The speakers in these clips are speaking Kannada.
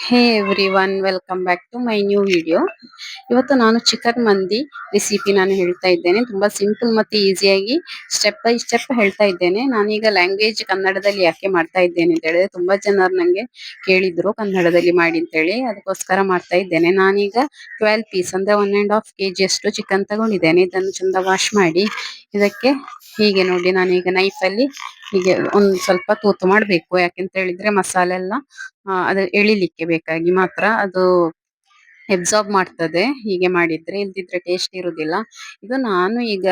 Hey everyone, welcome back to my new video. ಇವತ್ತು ನಾನು ಚಿಕನ್ ಮಂದಿ ರೆಸಿಪಿ ನಾನು ಹೇಳ್ತಾ ಇದ್ದೇನೆ. ತುಂಬಾ ಸಿಂಪಲ್ ಮತ್ತೆ ಈಸಿಯಾಗಿ ಸ್ಟೆಪ್ ಬೈ ಸ್ಟೆಪ್ ಹೇಳ್ತಾ ಇದ್ದೇನೆ. ನಾನೀಗ ಲ್ಯಾಂಗ್ವೇಜ್ ಕನ್ನಡದಲ್ಲಿ ಯಾಕೆ ಮಾಡ್ತಾ ಇದ್ದೇನೆ ಅಂತ ಹೇಳಿದ್ರೆ, ತುಂಬಾ ಜನರು ನಂಗೆ ಕೇಳಿದ್ರು ಕನ್ನಡದಲ್ಲಿ ಮಾಡಿ ಅಂತ ಹೇಳಿ, ಅದಕ್ಕೋಸ್ಕರ ಮಾಡ್ತಾ ಇದ್ದೇನೆ. ನಾನೀಗ 12 ಪೀಸ್ ಅಂದ್ರೆ 1.5 kg ಅಷ್ಟು ಚಿಕನ್ ತಗೊಂಡಿದ್ದೇನೆ. ಇದನ್ನು ಚಂದ ವಾಶ್ ಮಾಡಿ ಇದಕ್ಕೆ ಹೀಗೆ ನೋಡಿ, ನಾನೀಗ ನೈಫಲ್ಲಿ ಹೀಗೆ ಒಂದು ಸ್ವಲ್ಪ ತೂತು ಮಾಡಬೇಕು. ಯಾಕೆಂತ ಹೇಳಿದ್ರೆ ಮಸಾಲೆ ಎಲ್ಲ ಅದು ಎಳಿಲಿಕ್ಕೆ ಬೇಕಾಗಿ ಮಾತ್ರ ಅದು ಎಬ್ಸಾರ್ಬ್ ಮಾಡ್ತದೆ ಹೀಗೆ ಮಾಡಿದ್ರೆ, ಇಲ್ದಿದ್ರೆ ಟೇಸ್ಟ್ ಇರುದಿಲ್ಲ. ಇದು ನಾನು ಈಗ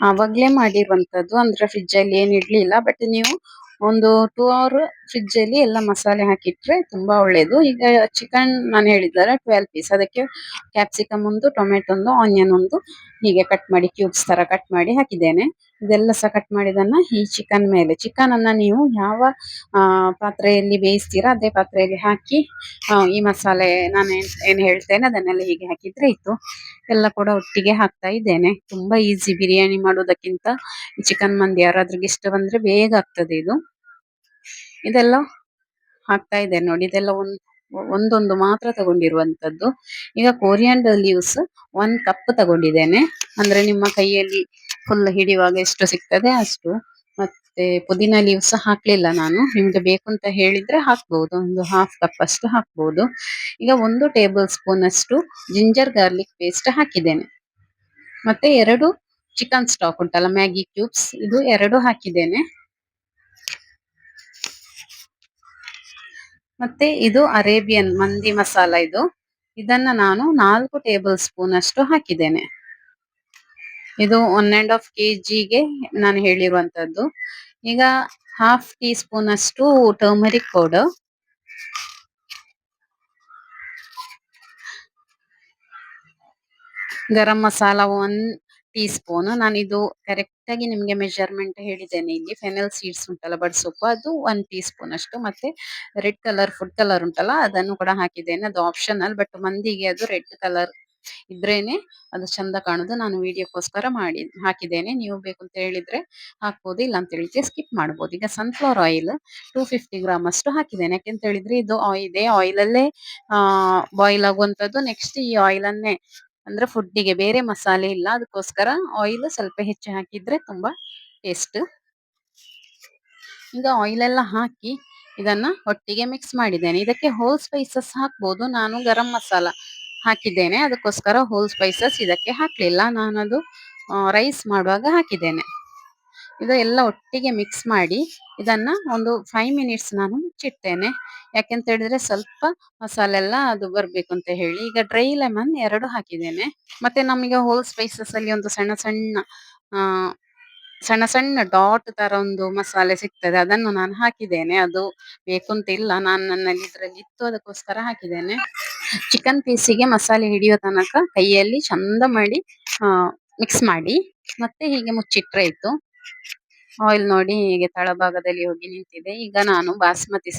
ಆವಾಗ್ಲೇ ಮಾಡಿರುವಂತದ್ದು, ಅಂದ್ರೆ ಫ್ರಿಡ್ಜ್ ಅಲ್ಲಿ ಏನ್ ಇಡ್ಲಿಲ್ಲ. ಬಟ್ ನೀವು ಒಂದು 2 hour ಫ್ರಿಡ್ಜ್ ಅಲ್ಲಿ ಎಲ್ಲ ಮಸಾಲೆ ಹಾಕಿಟ್ರೆ ತುಂಬಾ ಒಳ್ಳೇದು. ಈಗ ಚಿಕನ್ ನಾನು ಹೇಳಿದ್ದಾರೆ 12 ಪೀಸ್, ಅದಕ್ಕೆ ಕ್ಯಾಪ್ಸಿಕಮ್ ಒಂದು, ಟೊಮೆಟೊ ಒಂದು, ಆನಿಯನ್ ಒಂದು ಹೀಗೆ ಕಟ್ ಮಾಡಿ ಕ್ಯೂಬ್ಸ್ ತರ ಕಟ್ ಮಾಡಿ ಹಾಕಿದ್ದೇನೆ. ಇದೆಲ್ಲ ಸಹ ಕಟ್ ಮಾಡಿದನ್ನ ಈ ಚಿಕನ್ ಮೇಲೆ, ಚಿಕನ್ ಅನ್ನ ನೀವು ಯಾವ ಪಾತ್ರೆಯಲ್ಲಿ ಬೇಯಿಸ್ತೀರಾ ಅದೇ ಪಾತ್ರೆಯಲ್ಲಿ ಹಾಕಿ ಈ ಮಸಾಲೆ ನಾನು ಏನ್ ಹೇಳ್ತೇನೆ ಅದನ್ನೆಲ್ಲ ಹೀಗೆ ಹಾಕಿದ್ರೆ ಇತ್ತು. ಎಲ್ಲ ಕೂಡ ಒಟ್ಟಿಗೆ ಹಾಕ್ತಾ ಇದ್ದೇನೆ. ತುಂಬಾ ಈಸಿ ಬಿರಿಯಾನಿ ಮಾಡೋದಕ್ಕಿಂತ ಚಿಕನ್ ಮಂದಿ ಯಾರಾದ್ರೂ ಇಷ್ಟ ಬಂದ್ರೆ ಬೇಗ ಆಗ್ತದೆ ಇದು. ಇದೆಲ್ಲ ಹಾಕ್ತಾ ಇದ್ದೇನೆ ನೋಡಿ. ಇದೆಲ್ಲ ಒಂದೊಂದು ಮಾತ್ರ ತಗೊಂಡಿರುವಂತದ್ದು. ಈಗ ಕೊರಿಯಾಂಡರ್ ಲೀವ್ಸ್ 1 ಕಪ್ ತಗೊಂಡಿದ್ದೇನೆ. ಅಂದ್ರೆ ನಿಮ್ಮ ಕೈಯಲ್ಲಿ ಫುಲ್ ಹಿಡಿಯುವಾಗ ಎಷ್ಟು ಸಿಗ್ತದೆ ಅಷ್ಟು. ಮತ್ತೆ ಪುದೀನ ಲೀವ್ಸ್ ಹಾಕ್ಲಿಲ್ಲ ನಾನು, ನಿಮ್ಗೆ ಬೇಕು ಅಂತ ಹೇಳಿದ್ರೆ ಹಾಕ್ಬಹುದು, ಒಂದು 1/2 ಕಪ್ ಅಷ್ಟು ಹಾಕ್ಬಹುದು. ಈಗ 1 ಟೇಬಲ್ ಸ್ಪೂನ್ ಅಷ್ಟು ಜಿಂಜರ್ ಗಾರ್ಲಿಕ್ ಪೇಸ್ಟ್ ಹಾಕಿದ್ದೇನೆ. ಮತ್ತೆ 2 ಚಿಕನ್ ಸ್ಟಾಕ್ ಉಂಟಲ್ಲ, ಮ್ಯಾಗಿ ಕ್ಯೂಬ್ಸ್, ಇದು 2 ಹಾಕಿದ್ದೇನೆ. ಮತ್ತೆ ಇದು ಅರೇಬಿಯನ್ ಮಂದಿ ಮಸಾಲ, ಇದನ್ನ ನಾನು 4 ಟೇಬಲ್ ಸ್ಪೂನ್ ಅಷ್ಟು ಹಾಕಿದ್ದೇನೆ. ಇದು 1.5 kg ನಾನು ಹೇಳಿರುವಂತದ್ದು. ಈಗ 1/2 ಟೀ ಸ್ಪೂನ್ ಅಷ್ಟು turmeric powder, garam masala 1 tea spoon. ನಾನು ಇದು ಕರೆಕ್ಟ್ ಆಗಿ ನಿಮ್ಗೆ ಮೆಜರ್ಮೆಂಟ್ ಹೇಳಿದ್ದೇನೆ. ಇಲ್ಲಿ ಫೆನಲ್ ಸೀಡ್ಸ್ ಉಂಟಲ್ಲ, ಬಡ್ಸೊಪ್ಪು, ಅದು 1 ಟೀ ಸ್ಪೂನ್ ಅಷ್ಟು. ಮತ್ತೆ ರೆಡ್ ಕಲರ್ ಫುಡ್ ಕಲರ್ ಉಂಟಲ್ಲ, ಅದನ್ನು ಕೂಡ ಹಾಕಿದ್ದೇನೆ. ಅದು ಆಪ್ಷನಲ್, ಬಟ್ ಮಂದಿಗೆ ಅದು ರೆಡ್ ಕಲರ್ ಇದ್ರೇನೆ ಅದು ಚಂದ ಕಾಣುದು. ನಾನು ವಿಡಿಯೋಕ್ಕೋಸ್ಕರ ಹಾಕಿದ್ದೇನೆ. ನೀವು ಬೇಕು ಅಂತ ಹೇಳಿದ್ರೆ ಹಾಕ್ಬೋದು, ಇಲ್ಲ ಅಂತ ಹೇಳಿದ್ರೆ ಸ್ಕಿಪ್ ಮಾಡ್ಬೋದು. ಈಗ ಸನ್ಫ್ಲವರ್ ಆಯಿಲ್ 250 ಗ್ರಾಮ್ ಅಷ್ಟು ಹಾಕಿದ್ದೇನೆ. ಯಾಕೆಂತ ಹೇಳಿದ್ರೆ ಇದು ಇದೇ ಆಯಿಲ್ ಅಲ್ಲೇ ಬಾಯ್ಲ್ ಆಗುವಂತದ್ದು. ನೆಕ್ಸ್ಟ್ ಈ ಆಯಿಲ್ ಅನ್ನೇ, ಅಂದ್ರೆ ಫುಡ್ಡಿಗೆ ಬೇರೆ ಮಸಾಲೆ ಇಲ್ಲ, ಅದಕ್ಕೋಸ್ಕರ ಆಯಿಲ್ ಸ್ವಲ್ಪ ಹೆಚ್ಚು ಹಾಕಿದ್ರೆ ತುಂಬಾ ಟೇಸ್ಟ್. ಈಗ ಆಯಿಲ್ ಎಲ್ಲ ಹಾಕಿ ಇದನ್ನ ಒಟ್ಟಿಗೆ ಮಿಕ್ಸ್ ಮಾಡಿದ್ದೇನೆ. ಇದಕ್ಕೆ ಹೋಲ್ ಸ್ಪೈಸಸ್ ಹಾಕ್ಬೋದು. ನಾನು ಗರಂ ಮಸಾಲ ಹಾಕಿದ್ದೇನೆ, ಅದಕ್ಕೋಸ್ಕರ ಹೋಲ್ ಸ್ಪೈಸಸ್ ಇದಕ್ಕೆ ಹಾಕ್ಲಿಲ್ಲ. ನಾನದು ರೈಸ್ ಮಾಡುವಾಗ ಹಾಕಿದ್ದೇನೆ. ಇದು ಎಲ್ಲ ಒಟ್ಟಿಗೆ ಮಿಕ್ಸ್ ಮಾಡಿ ಇದನ್ನ ಒಂದು 5 ಮಿನಿಟ್ಸ್ ನಾನು ಮುಚ್ಚಿಡ್ತೇನೆ. ಯಾಕೆಂತ ಹೇಳಿದ್ರೆ ಸ್ವಲ್ಪ ಮಸಾಲೆ ಎಲ್ಲ ಅದು ಬರ್ಬೇಕು ಅಂತ ಹೇಳಿ. ಈಗ ಡ್ರೈ ಲೆಮನ್ 2 ಹಾಕಿದ್ದೇನೆ. ಮತ್ತೆ ನಮಗೆ ಹೋಲ್ ಸ್ಪೈಸಸ್ ಅಲ್ಲಿ ಒಂದು ಸಣ್ಣ ಸಣ್ಣ ಆ ಸಣ್ಣ ಸಣ್ಣ ಡಾಟ್ ತರ ಒಂದು ಮಸಾಲೆ ಸಿಗ್ತದೆ, ಅದನ್ನು ನಾನು ಹಾಕಿದ್ದೇನೆ. ಅದು ಬೇಕು ಅಂತ ಇಲ್ಲ, ನಾನು ನನ್ನಲ್ಲಿ ಇದ್ರಲ್ಲಿ ಇತ್ತು ಅದಕ್ಕೋಸ್ಕರ ಹಾಕಿದ್ದೇನೆ. ಚಿಕನ್ ಪೀಸಿಗೆ ಮಸಾಲೆ ಹಿಡಿಯೋ ತನಕ ಕೈಯಲ್ಲಿ ಚಂದ ಮಾಡಿ ಮಿಕ್ಸ್ ಮಾಡಿ ಮತ್ತೆ ಹೀಗೆ ಮುಚ್ಚಿಟ್ರೆ ಇತ್ತು. ಆಯಿಲ್ ನೋಡಿ ಹೀಗೆ ತಳಭಾಗದಲ್ಲಿ ಹೋಗಿ ನಿಂತಿದೆ. ಈಗ ನಾನು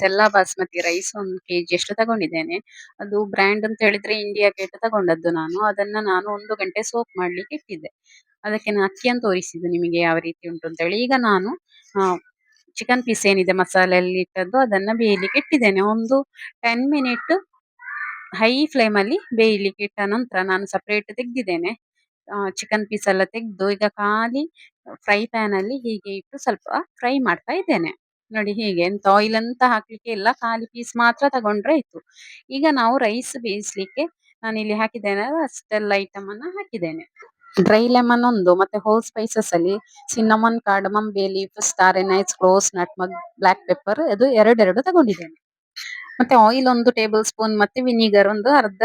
ಸೆಲ್ಲಾ ಬಾಸ್ಮತಿ ರೈಸ್ 1 kg ಅಷ್ಟು ತಗೊಂಡಿದ್ದೇನೆ. ಅದು ಬ್ರ್ಯಾಂಡ್ ಅಂತ ಹೇಳಿದ್ರೆ ಇಂಡಿಯಾ ಗೇಟ್ ತಗೊಂಡದ್ದು ನಾನು. ಅದನ್ನ ನಾನು 1 ಗಂಟೆ ಸೋಕ್ ಮಾಡ್ಲಿಕ್ಕೆ ಇಟ್ಟಿದ್ದೆ. ಅದಕ್ಕೆ ನಾನು ಅಕ್ಕಿಯನ್ನು ತೋರಿಸಿದ್ದು ನಿಮಗೆ ಯಾವ ರೀತಿ ಉಂಟು ಅಂತ ಹೇಳಿ. ಈಗ ನಾನು ಚಿಕನ್ ಪೀಸ್ ಏನಿದೆ ಮಸಾಲೆಯಲ್ಲಿ ಇಟ್ಟದ್ದು, ಅದನ್ನ ಬೇಯಲಿಕ್ಕೆ ಇಟ್ಟಿದ್ದೇನೆ. ಒಂದು 10 ಮಿನಿಟ್ ಹೈ ಫ್ಲೇಮ್ ಅಲ್ಲಿ ಬೇಯಲಿಕ್ಕೆ ಇಟ್ಟ ನಂತರ ನಾನು ಸಪರೇಟ್ ತೆಗ್ದಿದ್ದೇನೆ. ಚಿಕನ್ ಪೀಸ್ ಎಲ್ಲ ತೆಗ್ದು ಈಗ ಖಾಲಿ ಫ್ರೈ ಪ್ಯಾನ್ ಅಲ್ಲಿ ಹೀಗೆ ಇಟ್ಟು ಸ್ವಲ್ಪ ಫ್ರೈ ಮಾಡ್ತಾ ಇದ್ದೇನೆ. ನೋಡಿ ಹೀಗೆ, ಎಂತ ಆಯಿಲ್ ಅಂತ ಹಾಕ್ಲಿಕ್ಕೆ ಇಲ್ಲ, ಖಾಲಿ ಪೀಸ್ ಮಾತ್ರ ತಗೊಂಡ್ರೆ ಇತ್ತು. ಈಗ ನಾವು ರೈಸ್ ಬೇಯಿಸ್ಲಿಕ್ಕೆ ನಾನು ಇಲ್ಲಿ ಹಾಕಿದ್ದೇನೆ ಅಷ್ಟೆಲ್ಲ ಐಟಮ್ ಅನ್ನ ಹಾಕಿದ್ದೇನೆ. ಡ್ರೈ ಲೆಮನ್ ಒಂದು, ಮತ್ತೆ ಹೋಲ್ ಸ್ಪೈಸಸ್ ಅಲ್ಲಿ cinnamon, cardamom, bay leaf, star anise, cloves, nutmeg, black pepper ಇದು 2 ತಗೊಂಡಿದ್ದೇನೆ. ಮತ್ತೆ ಆಯಿಲ್ 1 ಟೇಬಲ್ ಸ್ಪೂನ್ ಮತ್ತೆ ವಿನಿಗರ್ ಒಂದು ಅರ್ಧ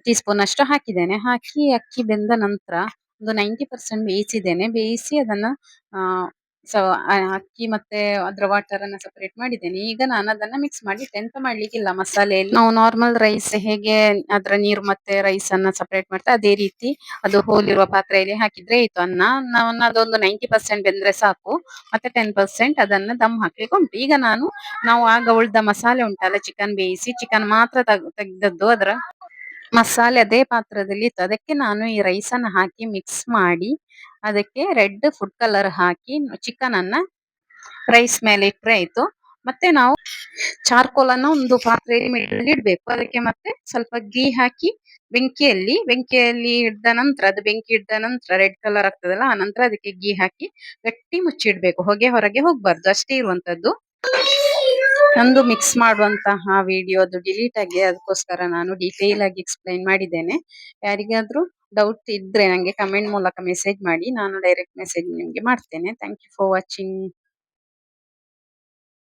ಟೀ ಸ್ಪೂನ್ ಅಷ್ಟು ಹಾಕಿದ್ದೇನೆ. ಹಾಕಿ ಅಕ್ಕಿ ಬೆಂದ ನಂತರ ಒಂದು 90% ಬೇಯಿಸಿದ್ದೇನೆ. ಬೇಯಿಸಿ ಅದನ್ನ ಆ ಅಕ್ಕಿ ಮತ್ತೆ ಅದ್ರ ವಾಟರ್ ಅನ್ನ ಸಪರೇಟ್ ಮಾಡಿದ್ದೇನೆ. ಈಗ ನಾನು ಅದನ್ನ ಮಿಕ್ಸ್ ಮಾಡಿ, ಎಂತ ಮಾಡ್ಲಿಕ್ಕಿಲ್ಲ, ಮಸಾಲೆಯಲ್ಲಿ ನಾವು ನಾರ್ಮಲ್ ರೈಸ್ ಹೇಗೆ ಅದ್ರ ನೀರು ಮತ್ತೆ ರೈಸ್ ಅನ್ನ ಸಪರೇಟ್ ಮಾಡ್ತಾ ಅದೇ ರೀತಿ ಅದು ಹೋಲಿರುವ ಪಾತ್ರೆಯಲ್ಲಿ ಹಾಕಿದ್ರೆ ಇತ್ತು. ಅದೊಂದು 90% ಬೆಂದ್ರೆ ಸಾಕು. ಮತ್ತೆ 10% ಅದನ್ನ ದಮ್ ಹಾಕ್ಲಿಕ್ಕೆ ಉಂಟು. ಈಗ ನಾವು ಆಗ ಉಳ್ದ ಮಸಾಲೆ ಉಂಟಲ್ಲ, ಚಿಕನ್ ಬೇಯಿಸಿ ಚಿಕನ್ ಮಾತ್ರ ತೆಗ್ದದ್ದು, ಅದರ ಮಸಾಲೆ ಅದೇ ಪಾತ್ರದಲ್ಲಿ ಇತ್ತು. ಅದಕ್ಕೆ ನಾನು ಈ ರೈಸ್ ಅನ್ನ ಹಾಕಿ ಮಿಕ್ಸ್ ಮಾಡಿ ಅದಕ್ಕೆ ರೆಡ್ ಫುಡ್ ಕಲರ್ ಹಾಕಿ ಚಿಕನ್ ಅನ್ನ ರೈಸ್ ಮೇಲೆ ಇಟ್ರೆ ಆಯ್ತು. ಮತ್ತೆ ನಾವು ಚಾರ್ಕೋಲ್ ಅನ್ನ ಒಂದು ಪಾತ್ರೆಯಲ್ಲಿ ಮಿಡಲ್ ಇಡ್ಬೇಕು. ಅದಕ್ಕೆ ಮತ್ತೆ ಸ್ವಲ್ಪ ಗೀ ಹಾಕಿ ಬೆಂಕಿಯಲ್ಲಿ ಇಡ್ದ ನಂತರ ಅದು ಬೆಂಕಿ ಇಡ್ದ ನಂತರ ರೆಡ್ ಕಲರ್ ಆಗ್ತದಲ್ಲ, ಆ ನಂತರ ಅದಕ್ಕೆ ಗೀ ಹಾಕಿ ಗಟ್ಟಿ ಮುಚ್ಚಿಡ್ಬೇಕು. ಹೊಗೆ ಹೊರಗೆ ಹೋಗ್ಬಾರ್ದು, ಅಷ್ಟೇ ಇರುವಂತದ್ದು. ನಂದು ಮಿಕ್ಸ್ ಮಾಡುವಂತಹ ವಿಡಿಯೋ ಅದು ಡಿಲೀಟ್ ಆಗಿ, ಅದಕ್ಕೋಸ್ಕರ ನಾನು ಡೀಟೇಲ್ ಆಗಿ ಎಕ್ಸ್ಪ್ಲೈನ್ ಮಾಡಿದ್ದೇನೆ. ಯಾರಿಗಾದ್ರೂ ಡೌಟ್ ಇದ್ರೆ ನಂಗೆ ಕಮೆಂಟ್ ಮೂಲಕ ಮೆಸೇಜ್ ಮಾಡಿ, ನಾನು ಡೈರೆಕ್ಟ್ ಮೆಸೇಜ್ ನಿಮ್ಗೆ ಮಾಡ್ತೇನೆ. Thank you for watching.